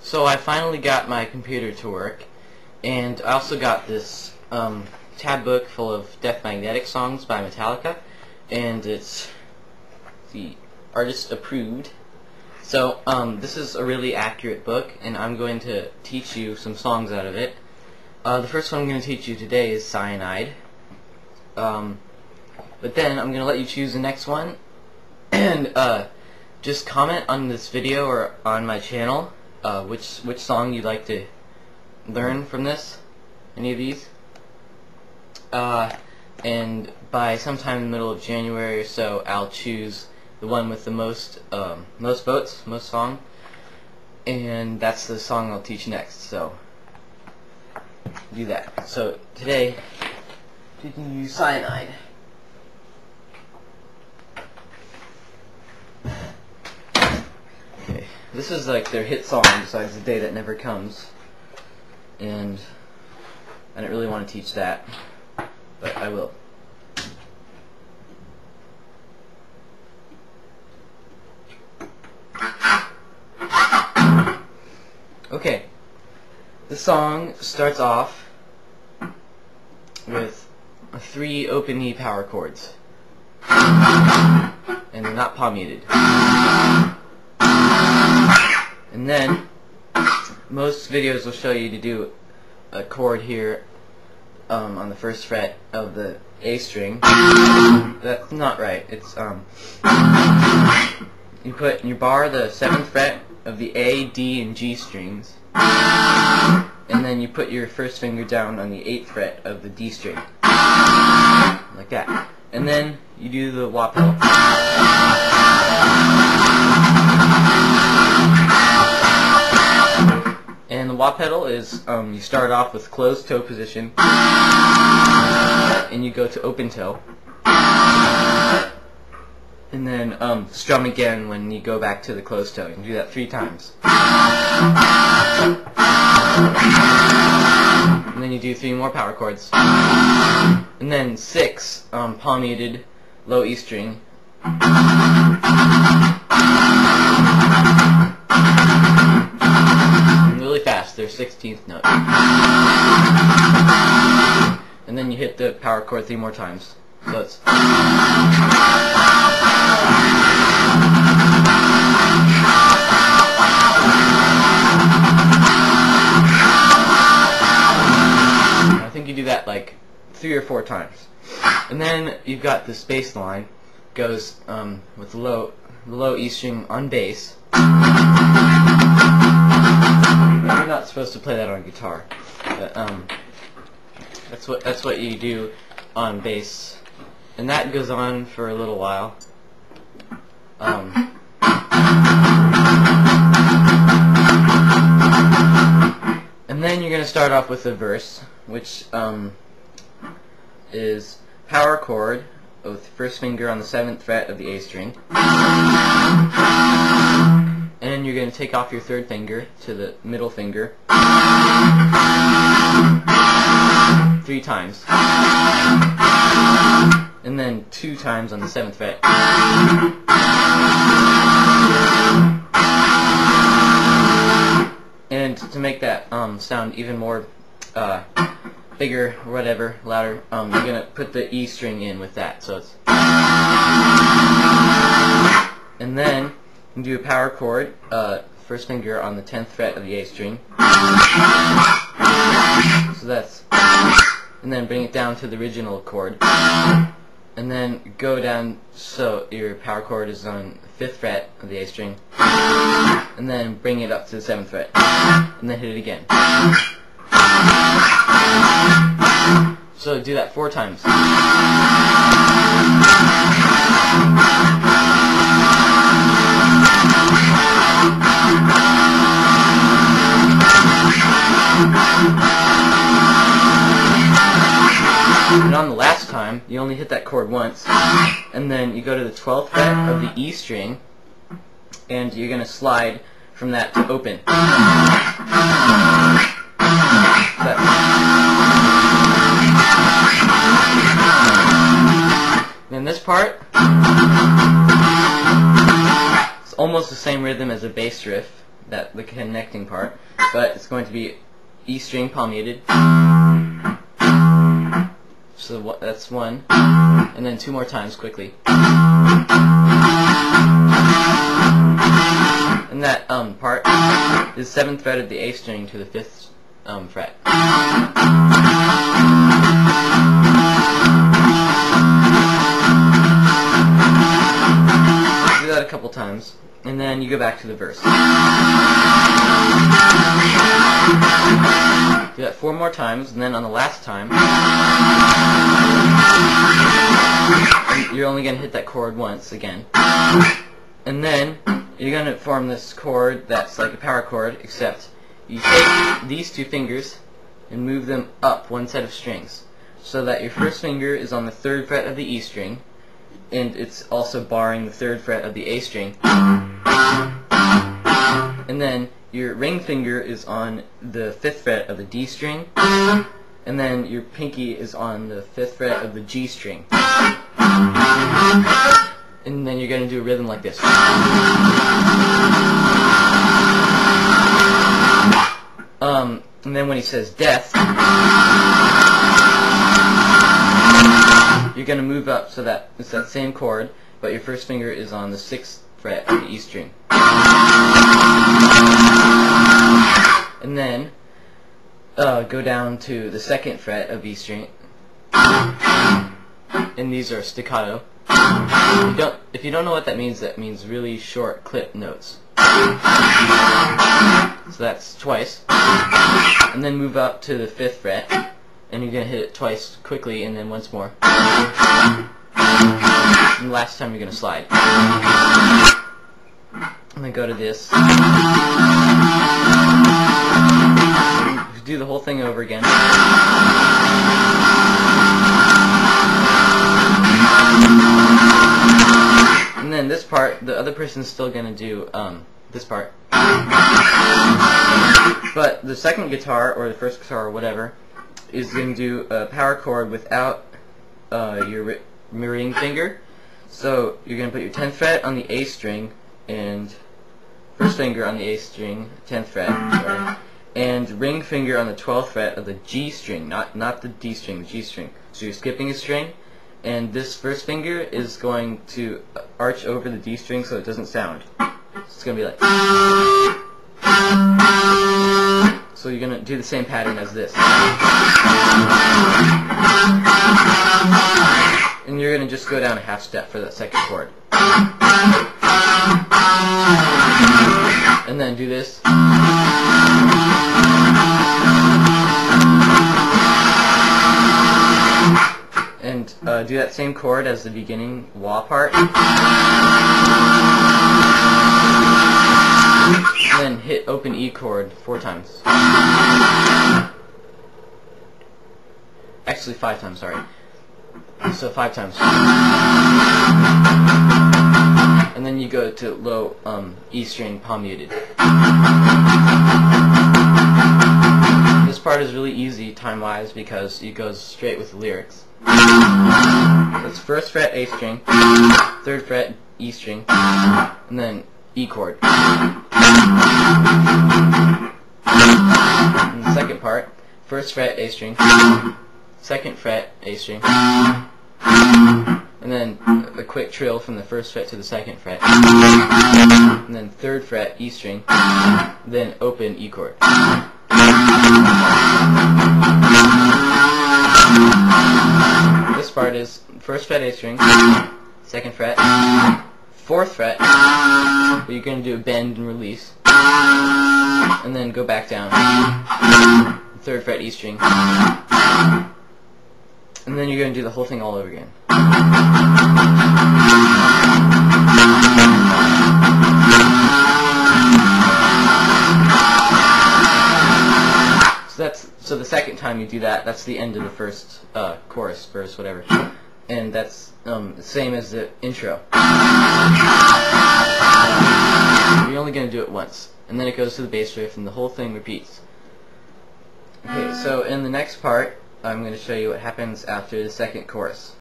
So I finally got my computer to work, and I also got this tab book full of Death Magnetic songs by Metallica, and it's the artist approved. So this is a really accurate book, and I'm going to teach you some songs out of it. The first one I'm going to teach you today is Cyanide. But then I'm going to let you choose the next one, and just comment on this video or on my channel which song you'd like to learn from this, any of these. And by sometime in the middle of January or so, I'll choose the one with the most votes, most song, and that's the song I'll teach next. So do that. So today, you can use Cyanide. Okay, this is like their hit song besides The Day That Never Comes, and I didn't really want to teach that, but I will. Okay, the song starts off with 3 open E power chords, and they're not palm muted. And then most videos will show you to do a chord here on the 1st fret of the A string. That's not right. It's you put in your bar the 7th fret of the A, D, and G strings, and then you put your 1st finger down on the 8th fret of the D string, like that. And then you do the wah pedal. And the wah pedal is, you start off with closed toe position, and you go to open toe, and then strum again when you go back to the closed toe. You can do that 3 times. And then you do 3 more power chords. And then 6 palm muted low E string. Really fast, they're 16th note. And then you hit the power chord 3 more times. So it's I think you do that like 3 or 4 times. And then you've got this bass line, goes with the low E string on bass. You're not supposed to play that on guitar, but that's what you do on bass, and that goes on for a little while. And then you're gonna start off with a verse, which is power chord with 1st finger on the 7th fret of the A string. And you're going to take off your 3rd finger to the middle finger 3 times. And then 2 times on the 7th fret. And to make that sound even more bigger, or whatever, louder, you're going to put the E string in with that. So it's, and then you do a power chord, 1st finger on the 10th fret of the A string. So that's, and then bring it down to the original chord, and then go down so your power chord is on the 5th fret of the A string, and then bring it up to the 7th fret, and then hit it again. So do that 4 times. And on the last time, you only hit that chord once, and then you go to the 12th fret of the E string, and you're going to slide from that to open. Then this part, it's almost the same rhythm as a bass riff, the connecting part, but it's going to be E string palm muted. So that's one, and then two more times quickly. And that part is 7th fret of the A string to the 5th fret. Do that a couple times, and then you go back to the verse. Do that 4 more times, and then on the last time, you're only going to hit that chord once again. And then you're going to form this chord that's like a power chord, except you take these two fingers and move them up one set of strings, so that your first finger is on the 3rd fret of the E string, and it's also barring the 3rd fret of the A string. And then your ring finger is on the 5th fret of the D string, and then your pinky is on the 5th fret of the G string. And then you're going to do a rhythm like this. And then when he says death, you're going to move up so that it's that same chord, but your first finger is on the 6th fret of the E string. And then go down to the 2nd fret of E string, and these are staccato. If you don't know what that means really short clip notes. So that's twice, and then move up to the 5th fret, and you're going to hit it twice quickly, and then once more. And the last time you're going to slide. And then go to this. Do the whole thing over again. And then this part, the other person's still going to do this part. But the second guitar, or the first guitar, or whatever, is going to do a power chord without your ring finger. So you're going to put your 10th fret on the A string, and first finger on the A string, 10th fret, sorry, and ring finger on the 12th fret of the G string, not the D string, the G string. So you're skipping a string, and this first finger is going to arch over the D string so it doesn't sound. So it's going to be like... So you're going to do the same pattern as this. And you're going to just go down a half step for that second chord. And then do this. And do that same chord as the beginning wah part. And then hit open E chord 4 times. Actually 5 times, sorry. So 5 times. And then you go to low E string palm muted. This part is really easy time-wise because it goes straight with the lyrics. It's 1st fret A string, 3rd fret E string, and then E chord. And the second part, 1st fret A string, 2nd fret A string, and then a quick trill from the 1st fret to the 2nd fret, and then 3rd fret E string, then open E chord. This part is 1st fret A string, 2nd fret, 4th fret, but you're going to do a bend and release, and then go back down, 3rd fret E string, and then you're going to do the whole thing all over again. So the second time you do that, that's the end of the first chorus, verse, whatever. And that's the same as the intro. You're only going to do it once. And then it goes to the bass riff, and the whole thing repeats. Okay, so in the next part, I'm going to show you what happens after the second chorus.